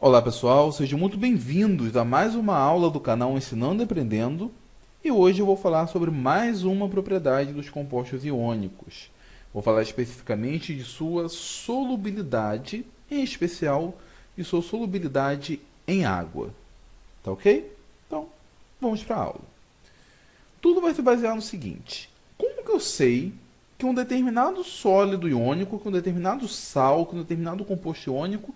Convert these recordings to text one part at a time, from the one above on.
Olá pessoal, sejam muito bem-vindos a mais uma aula do canal Ensinando e Aprendendo. E hoje eu vou falar sobre mais uma propriedade dos compostos iônicos. Vou falar especificamente de sua solubilidade, em especial de sua solubilidade em água. Tá ok? Então, vamos para a aula. Tudo vai se basear no seguinte: como que eu sei que um determinado sólido iônico, que um determinado sal, que um determinado composto iônico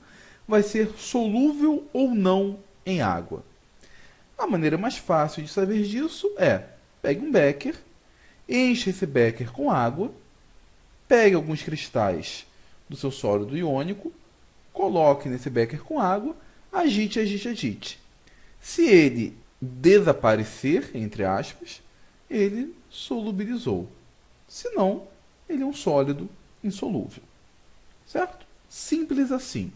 vai ser solúvel ou não em água? A maneira mais fácil de saber disso é: pegue um becker, encha esse becker com água, pegue alguns cristais do seu sólido iônico, coloque nesse becker com água, agite, agite, agite. Se ele desaparecer, entre aspas, ele solubilizou. Se não, ele é um sólido insolúvel. Certo? Simples assim.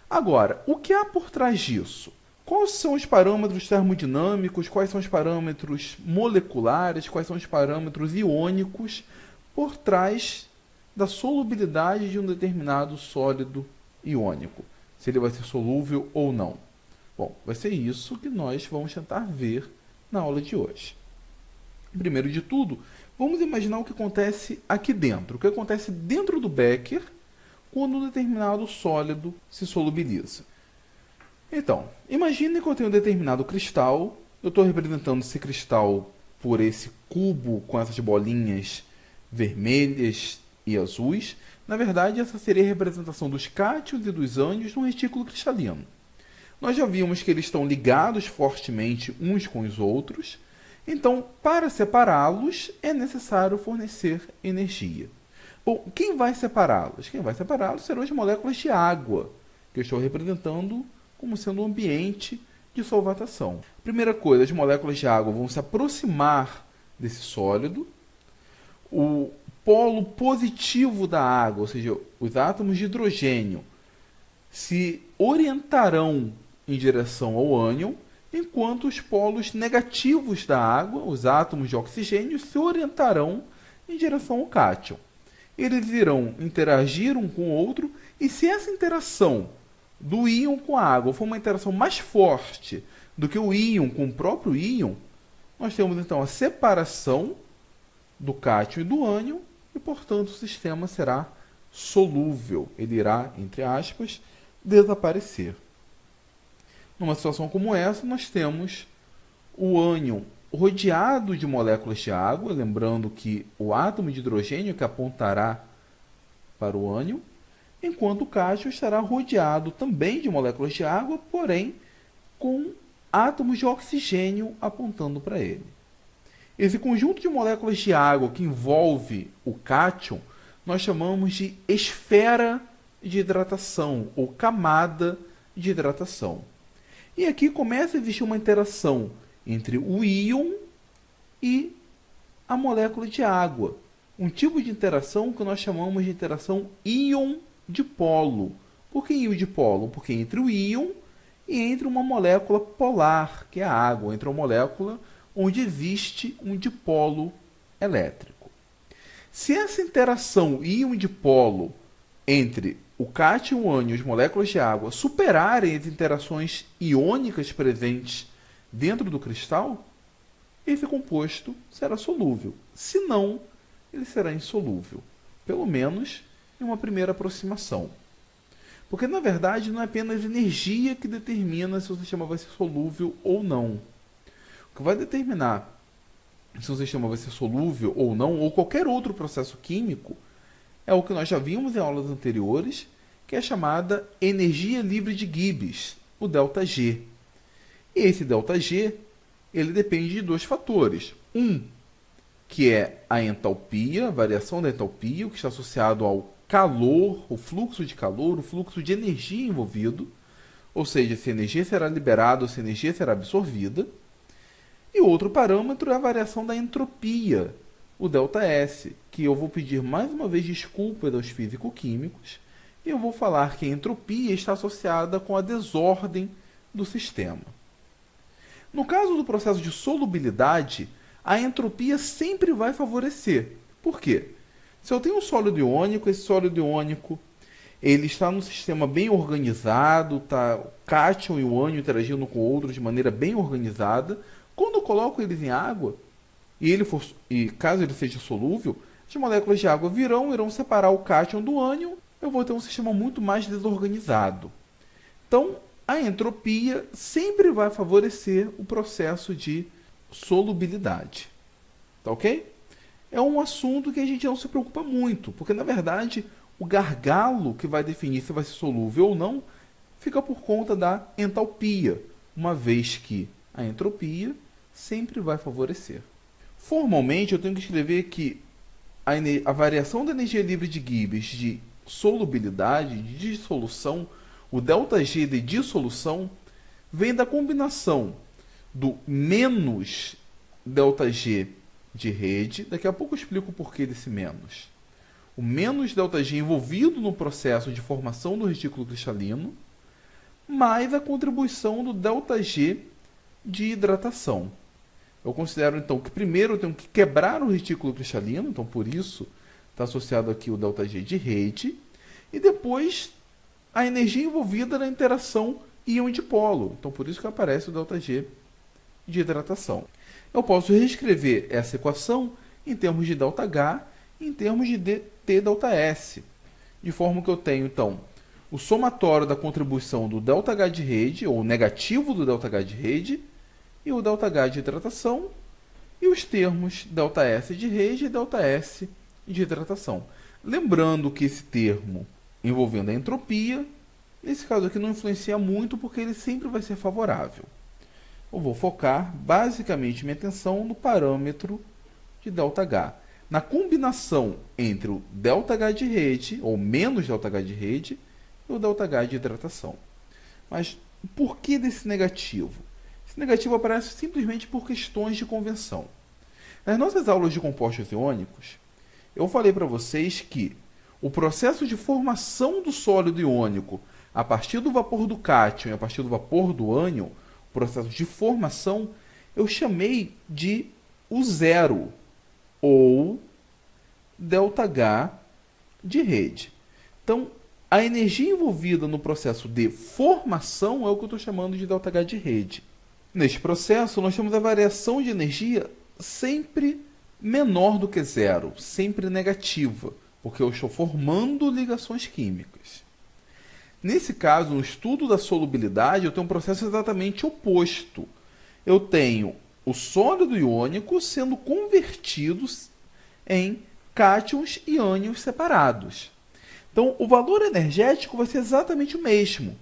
Agora, o que há por trás disso? Quais são os parâmetros termodinâmicos, quais são os parâmetros moleculares, quais são os parâmetros iônicos por trás da solubilidade de um determinado sólido iônico? Se ele vai ser solúvel ou não. Bom, vai ser isso que nós vamos tentar ver na aula de hoje. Primeiro de tudo, vamos imaginar o que acontece aqui dentro. O que acontece dentro do becker quando um determinado sólido se solubiliza. Então, imagine que eu tenho um determinado cristal, eu estou representando esse cristal por esse cubo com essas bolinhas vermelhas e azuis. Na verdade, essa seria a representação dos cátions e dos ânions num retículo cristalino. Nós já vimos que eles estão ligados fortemente uns com os outros, então, para separá-los, é necessário fornecer energia. Bom, quem vai separá-los? Quem vai separá-los serão as moléculas de água, que eu estou representando como sendo um ambiente de solvatação. Primeira coisa, as moléculas de água vão se aproximar desse sólido. O polo positivo da água, ou seja, os átomos de hidrogênio, se orientarão em direção ao ânion, enquanto os polos negativos da água, os átomos de oxigênio, se orientarão em direção ao cátion. Eles irão interagir um com o outro, e se essa interação do íon com a água for uma interação mais forte do que o íon com o próprio íon, nós temos então a separação do cátion e do ânion, e portanto o sistema será solúvel. Ele irá, entre aspas, desaparecer. Numa situação como essa, nós temos o ânion rodeado de moléculas de água, lembrando que o átomo de hidrogênio que apontará para o ânion, enquanto o cátion estará rodeado também de moléculas de água, porém com átomos de oxigênio apontando para ele. Esse conjunto de moléculas de água que envolve o cátion, nós chamamos de esfera de hidratação, ou camada de hidratação. E aqui começa a existir uma interação entre o íon e a molécula de água. Um tipo de interação que nós chamamos de interação íon-dipolo. Por que íon-dipolo? Porque entre o íon e entre uma molécula polar, que é a água, entre uma molécula onde existe um dipolo elétrico. Se essa interação íon-dipolo entre o cátion e o ânion e as moléculas de água superarem as interações iônicas presentes dentro do cristal, esse composto será solúvel. Se não, ele será insolúvel. Pelo menos em uma primeira aproximação. Porque, na verdade, não é apenas energia que determina se o sistema vai ser solúvel ou não. O que vai determinar se o sistema vai ser solúvel ou não, ou qualquer outro processo químico, é o que nós já vimos em aulas anteriores, que é chamada energia livre de Gibbs, o ΔG. E esse ΔG, ele depende de dois fatores. Um, que é a entalpia, a variação da entalpia, o que está associado ao calor, o fluxo de calor, o fluxo de energia envolvido, ou seja, se a energia será liberada ou se a energia será absorvida. E outro parâmetro é a variação da entropia, o ΔS, que eu vou pedir mais uma vez desculpas aos físico-químicos, e eu vou falar que a entropia está associada com a desordem do sistema. No caso do processo de solubilidade, a entropia sempre vai favorecer. Por quê? Se eu tenho um sólido iônico, esse sólido iônico ele está num sistema bem organizado, tá, o cátion e o ânion interagindo com outros de maneira bem organizada. Quando eu coloco eles em água, e caso ele seja solúvel, as moléculas de água irão separar o cátion do ânion, eu vou ter um sistema muito mais desorganizado. Então, a entropia sempre vai favorecer o processo de solubilidade. Tá ok? É um assunto que a gente não se preocupa muito, porque na verdade o gargalo que vai definir se vai ser solúvel ou não fica por conta da entalpia, uma vez que a entropia sempre vai favorecer. Formalmente, eu tenho que escrever que a variação da energia livre de Gibbs de solubilidade, de dissolução, o ΔG de dissolução, vem da combinação do menos ΔG de rede. Daqui a pouco eu explico o porquê desse menos. O menos ΔG envolvido no processo de formação do retículo cristalino, mais a contribuição do ΔG de hidratação. Eu considero, então, que primeiro eu tenho que quebrar o retículo cristalino, então por isso está associado aqui o ΔG de rede, e depois a energia envolvida na interação íon-dipolo, então por isso que aparece o ΔG de hidratação. Eu posso reescrever essa equação em termos de ΔH e em termos de T∆S, de forma que eu tenho, então, o somatório da contribuição do ΔH de rede, ou negativo do ΔH de rede, e o ΔH de hidratação, e os termos ΔS de rede e ΔS de hidratação. Lembrando que esse termo envolvendo a entropia, nesse caso aqui não influencia muito, porque ele sempre vai ser favorável. Eu vou focar basicamente minha atenção no parâmetro de ΔH. Na combinação entre o ΔH de rede, ou menos ΔH de rede, e o ΔH de hidratação. Mas por que desse negativo? Esse negativo aparece simplesmente por questões de convenção. Nas nossas aulas de compostos iônicos, eu falei para vocês que o processo de formação do sólido iônico a partir do vapor do cátion e a partir do vapor do ânion, o processo de formação, eu chamei de o zero, ou ΔH de rede. Então, a energia envolvida no processo de formação é o que eu estou chamando de ΔH de rede. Neste processo, nós temos a variação de energia sempre menor do que zero, sempre negativa, porque eu estou formando ligações químicas. Nesse caso, no estudo da solubilidade, eu tenho um processo exatamente oposto. Eu tenho o sólido iônico sendo convertidos em cátions e ânions separados. Então, o valor energético vai ser exatamente o mesmo.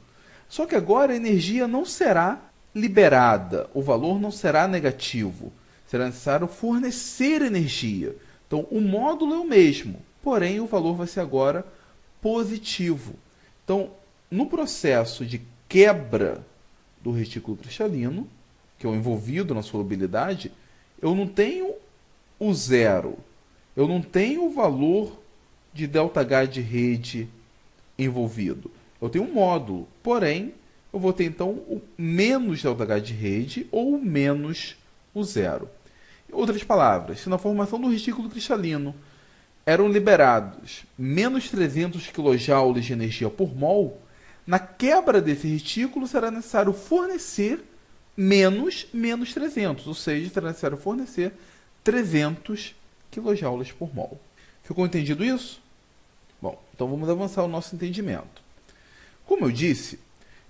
Só que agora a energia não será liberada, o valor não será negativo. Será necessário fornecer energia. Então, o módulo é o mesmo, porém o valor vai ser agora positivo. Então, no processo de quebra do retículo cristalino, que é o envolvido na solubilidade, eu não tenho o zero, eu não tenho o valor de ΔH de rede envolvido. Eu tenho um módulo, porém, eu vou ter então o menos ΔH de rede ou o menos o zero. Em outras palavras, se na formação do retículo cristalino eram liberados menos 300 kJ de energia por mol, na quebra desse retículo será necessário fornecer menos 300, ou seja, será necessário fornecer 300 kJ por mol. Ficou entendido isso? Bom, então vamos avançar o nosso entendimento. Como eu disse,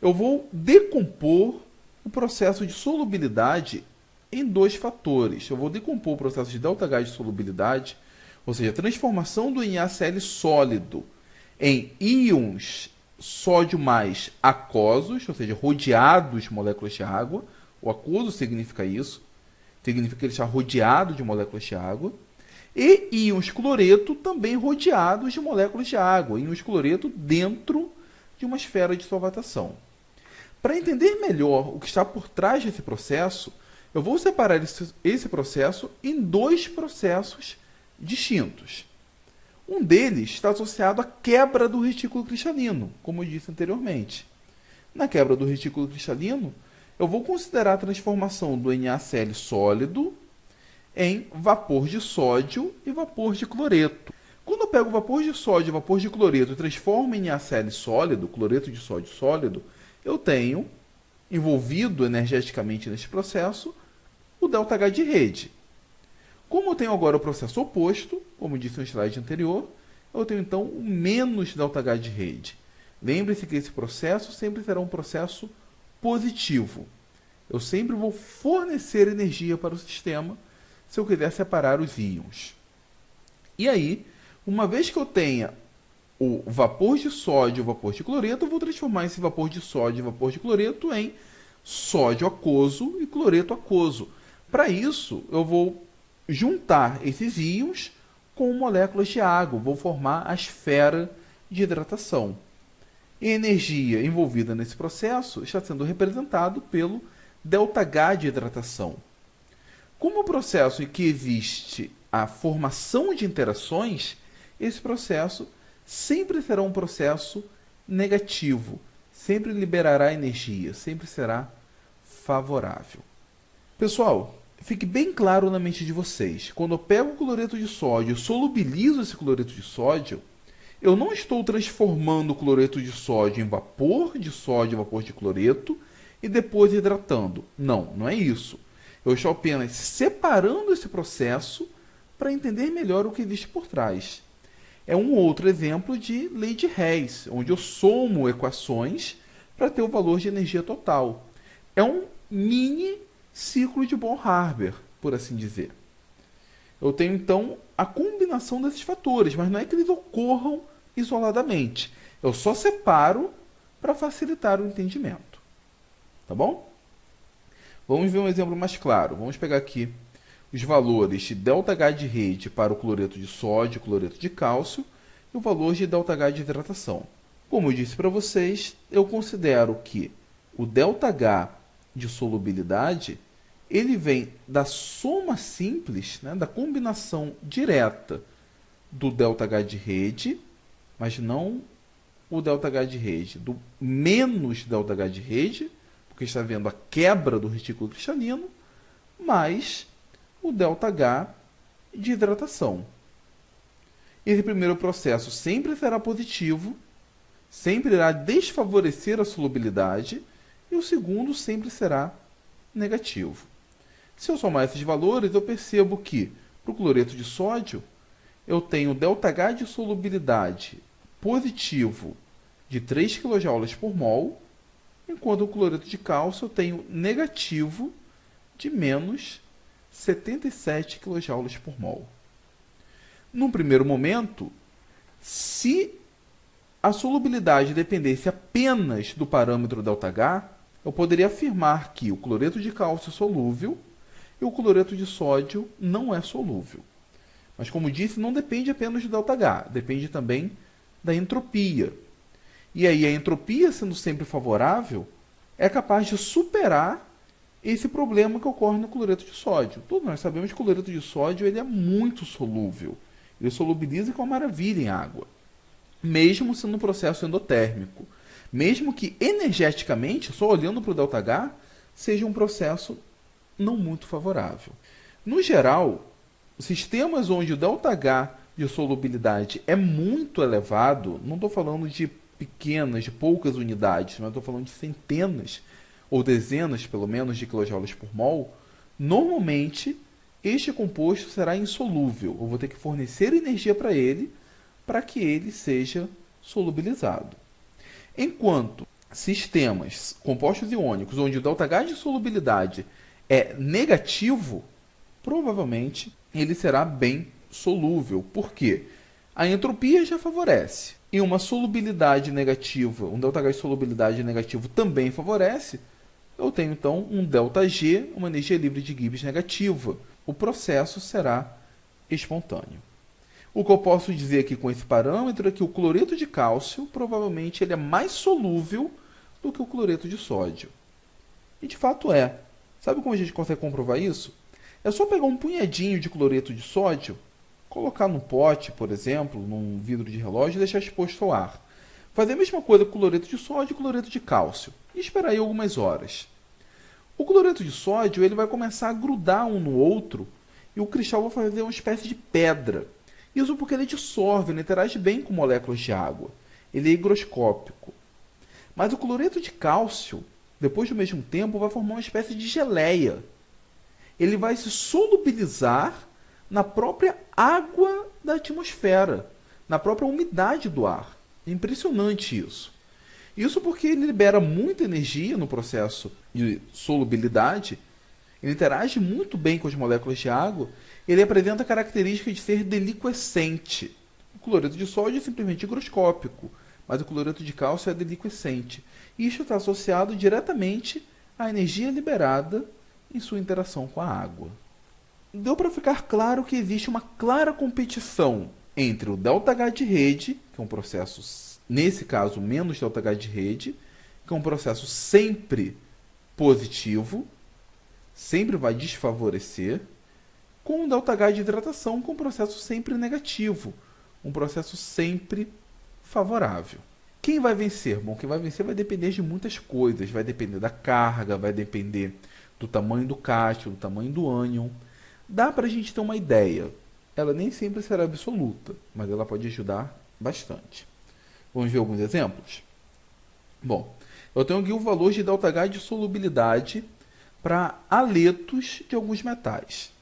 eu vou decompor o processo de solubilidade em dois fatores. Eu vou decompor o processo de ΔH de solubilidade, ou seja, a transformação do NaCl sólido em íons sódio mais aquosos, ou seja, rodeados de moléculas de água. O aquoso significa isso, significa que ele está rodeado de moléculas de água. E íons cloreto também rodeados de moléculas de água, íons cloreto dentro de uma esfera de solvatação. Para entender melhor o que está por trás desse processo, eu vou separar esse processo em dois processos distintos. Um deles está associado à quebra do retículo cristalino, como eu disse anteriormente. Na quebra do retículo cristalino, eu vou considerar a transformação do NaCl sólido em vapor de sódio e vapor de cloreto. Quando eu pego o vapor de sódio e vapor de cloreto e transformo em NaCl sólido, cloreto de sódio sólido, eu tenho, envolvido energeticamente nesse processo, o ΔH de rede. Como eu tenho agora o processo oposto, como disse no slide anterior, eu tenho então o menos ΔH de rede. Lembre-se que esse processo sempre será um processo positivo. Eu sempre vou fornecer energia para o sistema se eu quiser separar os íons. E aí, uma vez que eu tenha o vapor de sódio e o vapor de cloreto, eu vou transformar esse vapor de sódio e vapor de cloreto em sódio aquoso e cloreto aquoso. Para isso, eu vou juntar esses íons com moléculas de água, vou formar a esfera de hidratação. E a energia envolvida nesse processo está sendo representado pelo ΔH de hidratação. Como o processo em que existe a formação de interações, esse processo sempre será um processo negativo, sempre liberará energia, sempre será favorável. Pessoal, fique bem claro na mente de vocês, quando eu pego o cloreto de sódio e solubilizo esse cloreto de sódio, eu não estou transformando o cloreto de sódio em vapor de sódio e vapor de cloreto e depois hidratando. Não, não é isso. Eu estou apenas separando esse processo para entender melhor o que existe por trás. É um outro exemplo de lei de Hess, onde eu somo equações para ter o valor de energia total. É um mini ciclo de Born-Haber, por assim dizer. Eu tenho, então, a combinação desses fatores, mas não é que eles ocorram isoladamente. Eu só separo para facilitar o entendimento. Tá bom? Vamos ver um exemplo mais claro. Vamos pegar aqui os valores de ΔH de rede para o cloreto de sódio e cloreto de cálcio e o valor de ΔH de hidratação. Como eu disse para vocês, eu considero que o ΔH de solubilidade ele vem da soma simples, né, da combinação direta do ΔH de rede, mas não o ΔH de rede, do menos ΔH de rede, porque está vendo a quebra do retículo cristalino, mais o ΔH de hidratação. Esse primeiro processo sempre será positivo, sempre irá desfavorecer a solubilidade, e o segundo sempre será negativo. Se eu somar esses valores, eu percebo que, para o cloreto de sódio, eu tenho ΔH de solubilidade positivo de 3 kJ por mol, enquanto o cloreto de cálcio eu tenho negativo de menos 77 kJ por mol. Num primeiro momento, se a solubilidade dependesse apenas do parâmetro ΔH, eu poderia afirmar que o cloreto de cálcio é solúvel e o cloreto de sódio não é solúvel. Mas, como disse, não depende apenas do ΔH, depende também da entropia. E aí, a entropia, sendo sempre favorável, é capaz de superar esse problema que ocorre no cloreto de sódio. Todos nós sabemos que o cloreto de sódio ele é muito solúvel. Ele solubiliza com maravilha em água, mesmo sendo um processo endotérmico. Mesmo que energeticamente, só olhando para o ΔH, seja um processo não muito favorável. No geral, sistemas onde o ΔH de solubilidade é muito elevado, não estou falando de pequenas, de poucas unidades, mas estou falando de centenas ou dezenas, pelo menos, de kilojoules por mol, normalmente este composto será insolúvel. Eu vou ter que fornecer energia para que ele seja solubilizado. Enquanto sistemas compostos iônicos, onde o ΔH de solubilidade é negativo, provavelmente ele será bem solúvel. Por quê? A entropia já favorece. E uma solubilidade negativa, um ΔH de solubilidade negativo também favorece. Eu tenho então um ΔG, uma energia livre de Gibbs negativa. O processo será espontâneo. O que eu posso dizer aqui com esse parâmetro é que o cloreto de cálcio, provavelmente, ele é mais solúvel do que o cloreto de sódio. E de fato é. Sabe como a gente consegue comprovar isso? É só pegar um punhadinho de cloreto de sódio, colocar num pote, por exemplo, num vidro de relógio e deixar exposto ao ar. Fazer a mesma coisa com o cloreto de sódio e cloreto de cálcio. E esperar aí algumas horas. O cloreto de sódio ele vai começar a grudar um no outro e o cristal vai fazer uma espécie de pedra. Isso porque ele dissolve, ele interage bem com moléculas de água. Ele é higroscópico. Mas o cloreto de cálcio, depois do mesmo tempo, vai formar uma espécie de geleia. Ele vai se solubilizar na própria água da atmosfera, na própria umidade do ar. É impressionante isso. Isso porque ele libera muita energia no processo de solubilidade, ele interage muito bem com as moléculas de água, ele apresenta a característica de ser deliquescente. O cloreto de sódio é simplesmente higroscópico, mas o cloreto de cálcio é deliquescente. Isso está associado diretamente à energia liberada em sua interação com a água. Deu para ficar claro que existe uma clara competição entre o ΔH de rede, que é um processo, nesse caso, menos ΔH de rede, que é um processo sempre positivo, sempre vai desfavorecer, com o ΔH de hidratação, que é um processo sempre negativo, um processo sempre favorável. Quem vai vencer? Bom, quem vai vencer vai depender de muitas coisas, vai depender da carga, vai depender do tamanho do cátion, do tamanho do ânion. Dá para a gente ter uma ideia. Ela nem sempre será absoluta, mas ela pode ajudar bastante. Vamos ver alguns exemplos? Bom, eu tenho aqui o valor de ΔH de solubilidade para haletos de alguns metais.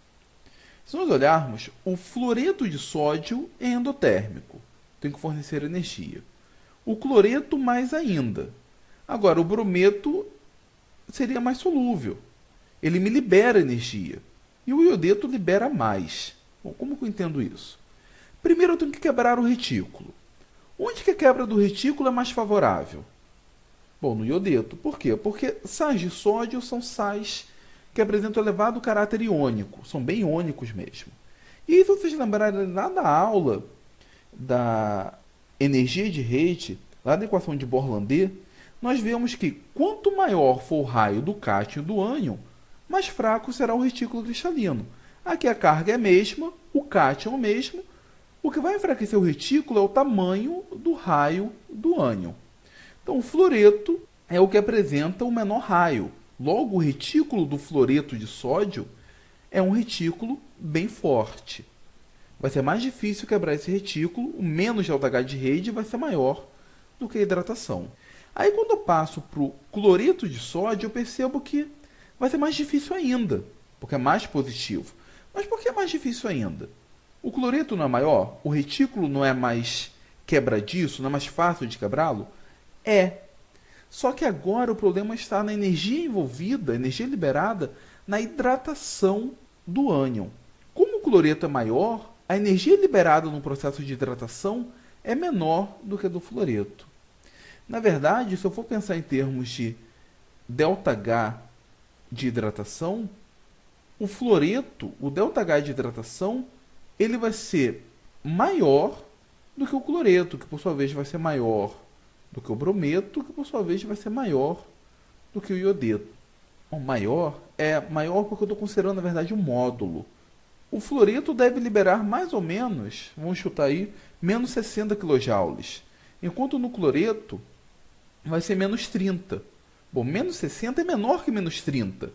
Se nós olharmos, o fluoreto de sódio é endotérmico, tem que fornecer energia. O cloreto mais ainda. Agora, o brometo seria mais solúvel. Ele me libera energia. E o iodeto libera mais. Bom, como que eu entendo isso? Primeiro eu tenho que quebrar o retículo. Onde que a quebra do retículo é mais favorável? Bom, no iodeto. Por quê? Porque sais de sódio são sais que apresentam elevado caráter iônico. São bem iônicos mesmo. E se vocês lembrarem lá da aula da energia de rede, lá da equação de Bohr-Landé, nós vemos que quanto maior for o raio do cátion e do ânion, mais fraco será o retículo cristalino. Aqui a carga é a mesma, o cátion é o mesmo. O que vai enfraquecer o retículo é o tamanho do raio do ânion. Então, o fluoreto é o que apresenta o menor raio. Logo, o retículo do fluoreto de sódio é um retículo bem forte. Vai ser mais difícil quebrar esse retículo, o menos ΔH de rede vai ser maior do que a hidratação. Aí, quando eu passo para o cloreto de sódio, eu percebo que vai ser mais difícil ainda, porque é mais positivo. Mas por que é mais difícil ainda? O cloreto não é maior? O retículo não é mais quebradiço? Não é mais fácil de quebrá-lo? É. Só que agora o problema está na energia envolvida, energia liberada, na hidratação do ânion. Como o cloreto é maior, a energia liberada no processo de hidratação é menor do que a do fluoreto. Na verdade, se eu for pensar em termos de ΔH de hidratação, o fluoreto, o ΔH de hidratação, ele vai ser maior do que o cloreto, que por sua vez vai ser maior do que o brometo, que por sua vez vai ser maior do que o iodeto. Bom, maior porque eu estou considerando, na verdade, um módulo. O fluoreto deve liberar mais ou menos, vamos chutar aí, menos 60 kJ, enquanto no cloreto vai ser menos 30. Bom, menos 60 é menor que menos 30,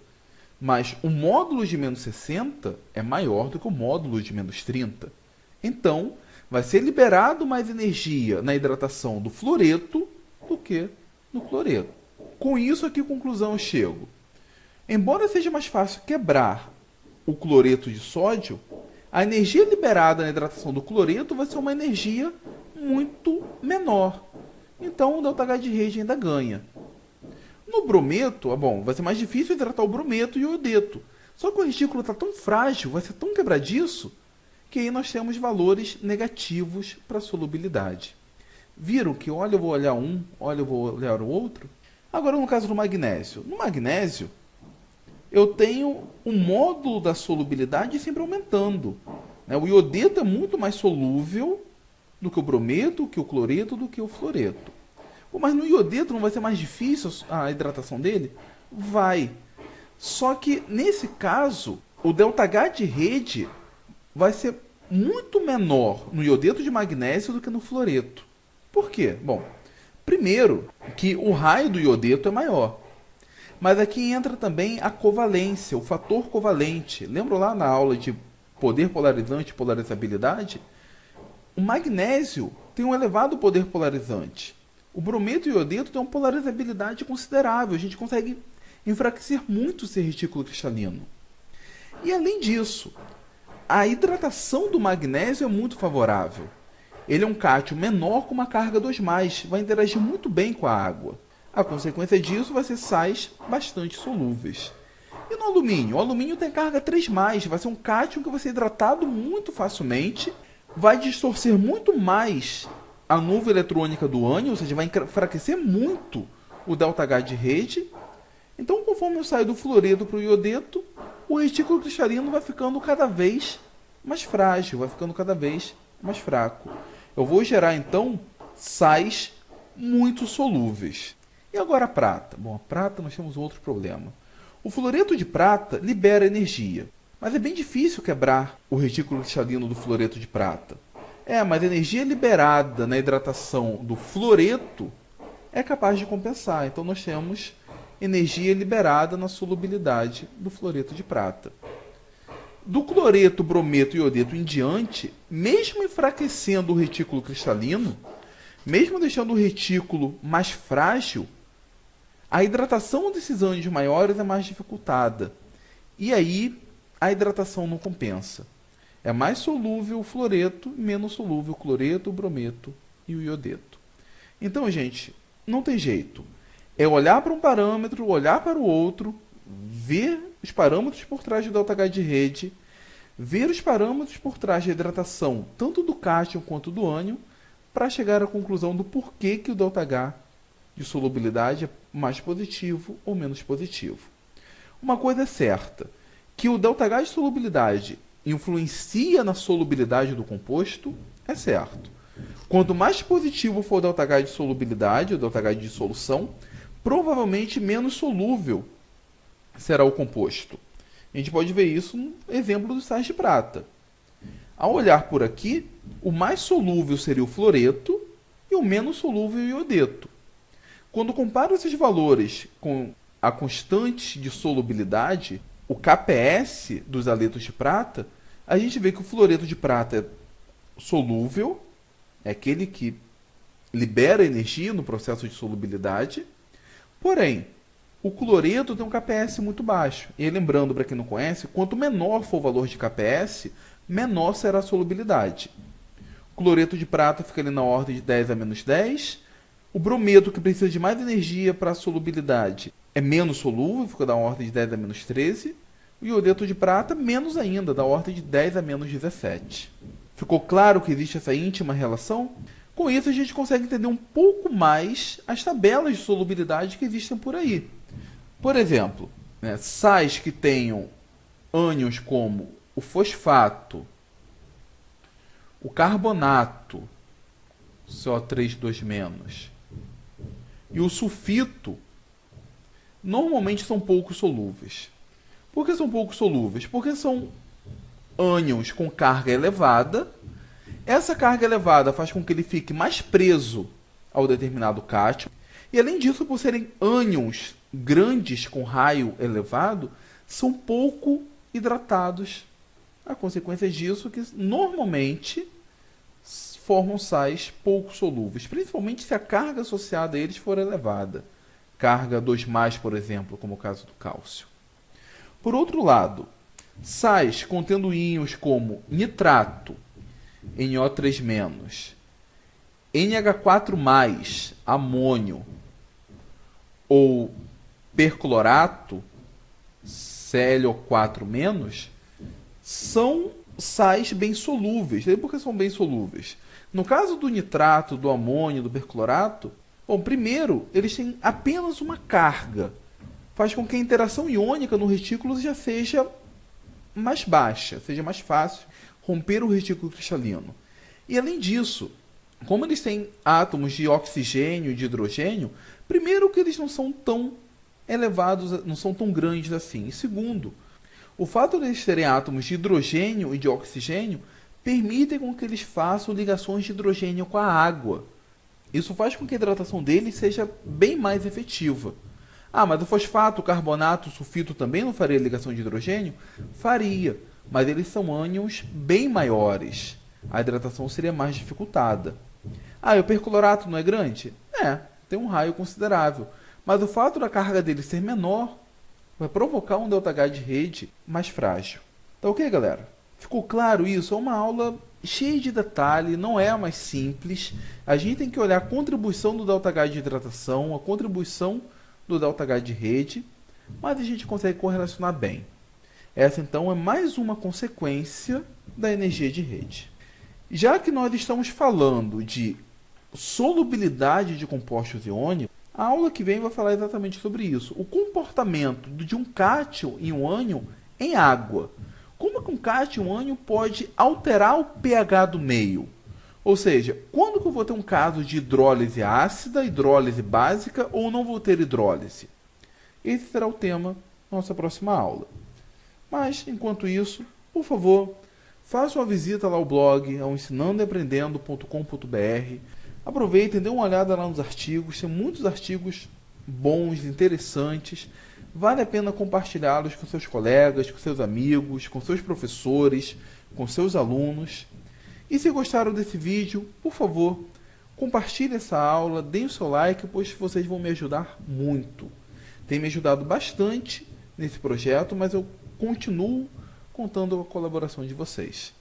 mas o módulo de menos 60 é maior do que o módulo de menos 30. Então, vai ser liberado mais energia na hidratação do fluoreto do que no cloreto. Com isso, a que conclusão eu chego? Embora seja mais fácil quebrar o cloreto de sódio, a energia liberada na hidratação do cloreto vai ser uma energia muito menor. Então, o ΔH de rede ainda ganha. No brometo, bom, vai ser mais difícil hidratar o brometo e o iodeto. Só que o retículo está tão frágil, vai ser tão quebradiço, que aí nós temos valores negativos para a solubilidade. Viram que olha eu vou olhar um, olha eu vou olhar o outro? Agora no caso do magnésio. No magnésio, eu tenho o módulo da solubilidade sempre aumentando. O iodeto é muito mais solúvel do que o brometo, que o cloreto, do que o fluoreto. Mas no iodeto não vai ser mais difícil a hidratação dele? Vai. Só que nesse caso, o ΔH de rede vai ser muito menor no iodeto de magnésio do que no fluoreto. Por quê? Bom, primeiro, que o raio do iodeto é maior. Mas aqui entra também a covalência, o fator covalente. Lembram lá na aula de poder polarizante e polarizabilidade? O magnésio tem um elevado poder polarizante. O brometo e o iodeto têm uma polarizabilidade considerável. A gente consegue enfraquecer muito esse retículo cristalino. E além disso, a hidratação do magnésio é muito favorável. Ele é um cátion menor com uma carga 2+, vai interagir muito bem com a água. A consequência disso vai ser sais bastante solúveis. E no alumínio? O alumínio tem carga 3+, vai ser um cátion que vai ser hidratado muito facilmente, vai distorcer muito mais a nuvem eletrônica do ânion, ou seja, vai enfraquecer muito o ΔH de rede. Então, conforme eu saio do fluoreto para o iodeto, o retículo cristalino vai ficando cada vez mais frágil, vai ficando cada vez mais fraco. Eu vou gerar, então, sais muito solúveis. E agora a prata? Bom, a prata nós temos outro problema. O fluoreto de prata libera energia, mas é bem difícil quebrar o retículo cristalino do fluoreto de prata. Mas a energia liberada na hidratação do fluoreto é capaz de compensar. Então nós temos energia liberada na solubilidade do fluoreto de prata. Do cloreto, brometo e iodeto em diante, mesmo enfraquecendo o retículo cristalino, mesmo deixando o retículo mais frágil, a hidratação desses ânions maiores é mais dificultada. E aí a hidratação não compensa. É mais solúvel o fluoreto, menos solúvel o cloreto, o brometo e o iodeto. Então, gente, não tem jeito. É olhar para um parâmetro, olhar para o outro, ver os parâmetros por trás do ΔH de rede, ver os parâmetros por trás da hidratação, tanto do cátion quanto do ânion, para chegar à conclusão do porquê que o ΔH de solubilidade é mais positivo ou menos positivo. Uma coisa é certa, que o ΔH de solubilidade influencia na solubilidade do composto, é certo. Quanto mais positivo for o ΔH de solubilidade, o ΔH de dissolução, provavelmente menos solúvel será o composto. A gente pode ver isso no exemplo dos sais de prata. Ao olhar por aqui, o mais solúvel seria o fluoreto e o menos solúvel o iodeto. Quando comparo esses valores com a constante de solubilidade, o KPS dos haletos de prata, a gente vê que o fluoreto de prata é solúvel, é aquele que libera energia no processo de solubilidade, porém, o cloreto tem um KPS muito baixo. E lembrando, para quem não conhece, quanto menor for o valor de KPS, menor será a solubilidade. O cloreto de prata fica ali na ordem de 10 a menos 10. O brometo, que precisa de mais energia para a solubilidade, é menos solúvel, fica da ordem de 10 a menos 13. O iodeto de prata, menos ainda, da ordem de 10 a menos 17. Ficou claro que existe essa íntima relação? Com isso, a gente consegue entender um pouco mais as tabelas de solubilidade que existem por aí. Por exemplo, sais que tenham ânions como o fosfato, o carbonato, CO3 2-, e o sulfito, normalmente são pouco solúveis. Por que são pouco solúveis? Porque são ânions com carga elevada. Essa carga elevada faz com que ele fique mais preso ao determinado cátion. E além disso, por serem ânions grandes com raio elevado, são pouco hidratados. A consequência disso é que normalmente formam sais pouco solúveis, principalmente se a carga associada a eles for elevada. Carga 2+, por exemplo, como o caso do cálcio. Por outro lado, sais contendo íons como nitrato, NO3-, NH4+, amônio, ou perclorato, ClO4-, são sais bem solúveis. E por que são bem solúveis? No caso do nitrato, do amônio, do perclorato, bom, primeiro, eles têm apenas uma carga. Faz com que a interação iônica no retículo já seja mais baixa, seja mais fácil romper o retículo cristalino. E além disso, como eles têm átomos de oxigênio e de hidrogênio, primeiro que eles não são tão elevados, não são tão grandes assim. E segundo, o fato de eles terem átomos de hidrogênio e de oxigênio permitem com que eles façam ligações de hidrogênio com a água. Isso faz com que a hidratação deles seja bem mais efetiva. Mas o fosfato, o carbonato, o sulfito também não faria ligação de hidrogênio? Faria, mas eles são ânions bem maiores. a hidratação seria mais dificultada. Ah, e o perclorato não é grande? É, tem um raio considerável, mas o fato da carga dele ser menor vai provocar um ΔH de rede mais frágil. Tá ok, galera? Ficou claro isso? É uma aula cheia de detalhe, não é a mais simples. A gente tem que olhar a contribuição do ΔH de hidratação, a contribuição do ΔH de rede, mas a gente consegue correlacionar bem. Essa então é mais uma consequência da energia de rede. Já que nós estamos falando de solubilidade de compostos iônicos, a aula que vem vai falar exatamente sobre isso. O comportamento de um cátion e um ânion em água. Como que um cátion e um ânion pode alterar o pH do meio? Ou seja, quando que eu vou ter um caso de hidrólise ácida, hidrólise básica ou não vou ter hidrólise? Esse será o tema da nossa próxima aula. Mas, enquanto isso, por favor, faça uma visita lá ao blog, ao ensinandoaprendendo.com.br. Aproveitem, dê uma olhada lá nos artigos, tem muitos artigos bons, interessantes. Vale a pena compartilhá-los com seus colegas, com seus amigos, com seus professores, com seus alunos. E se gostaram desse vídeo, por favor, compartilhe essa aula, deem o seu like, pois vocês vão me ajudar muito. Tem me ajudado bastante nesse projeto, mas eu continuo contando com a colaboração de vocês.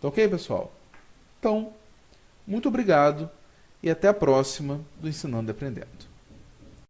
Tá ok, pessoal? Então, muito obrigado e até a próxima do Ensinando e Aprendendo.